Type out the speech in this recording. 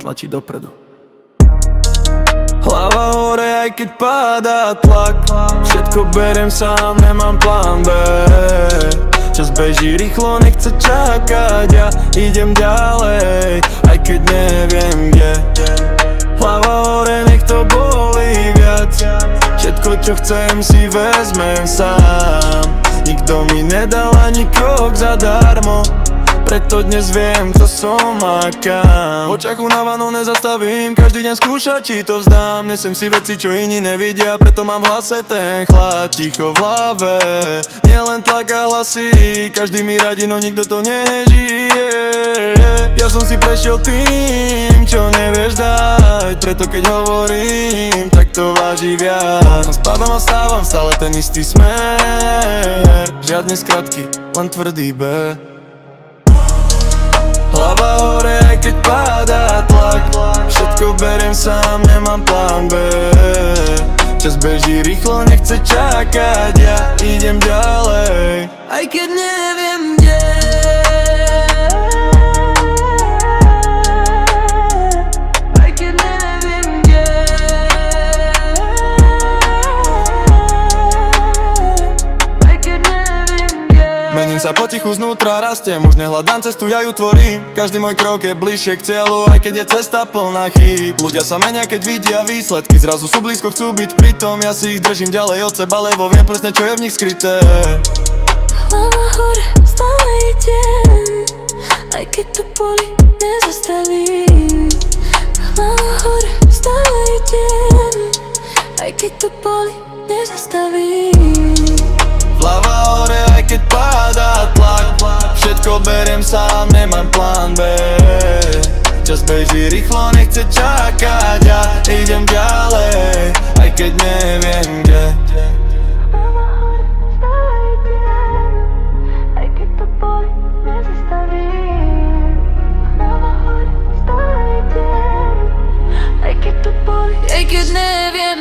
tlačiť dopredu. Hlava hore, aj keď padá tlak. Všetko beriem sám, nemám plán B. Čas beží rýchlo, nechce čakať. Ja idem ďalej, aj keď neviem kde. Hlava hore, nech to bolí viac. Všetko čo chcem si vezmem sám. Nikto mi nedal ani krok zadarmo, preto dnes viem, kto som a kam. V očach unavanú nezastavím, každý deň skúšať, či to vzdám. Nesem si veci, čo iní nevidia, preto mám v hlase ten chlad. Ticho v hlave, nielen tlak a hlasy. Každý mi radí, no nikto to nežije. Ja som si prešiel tým, čo nevieš dať, preto keď hovorím, tak to váži viac. Spadám a stávam, stále ten istý smer. Žiadne skratky, len tvrdý B. Hlava hore, aj keď padá tlak. Všetko beriem sám, nemám plán B. Čas beží rýchlo, nechce čakať. Ja idem ďalej, aj keď neviem kde. Aj keď neviem kde. Aj keď neviem kde. Mením sa potichu znútra, rastiem. Už nehľadám cestu, ja ju tvorím. Každý môj krok je bližšie k cieľu, aj keď je cesta plná chýb. Ľudia sa menia, keď vidia výsledky. Zrazu sú blízko, chcú byť pritom. Ja si ich držím ďalej od seba, lebo viem presne, čo je v nich skryté. Hlava hore, stále idem, aj keď to boli, nezastavím. Hlava hore, stále idem, aj keď to boli, nezastavím. Hlava hore, aj keď padá tlak. Všetko beriem sám, nemám plán B. Čas beží rýchlo, nechce čakať. Ja idem ďalej, aj keď neviem kde. Hlava hore, stále idem, aj keď to boli, nezastavím. Hlava hore, stále idem, aj keď to boli, aj keď neviem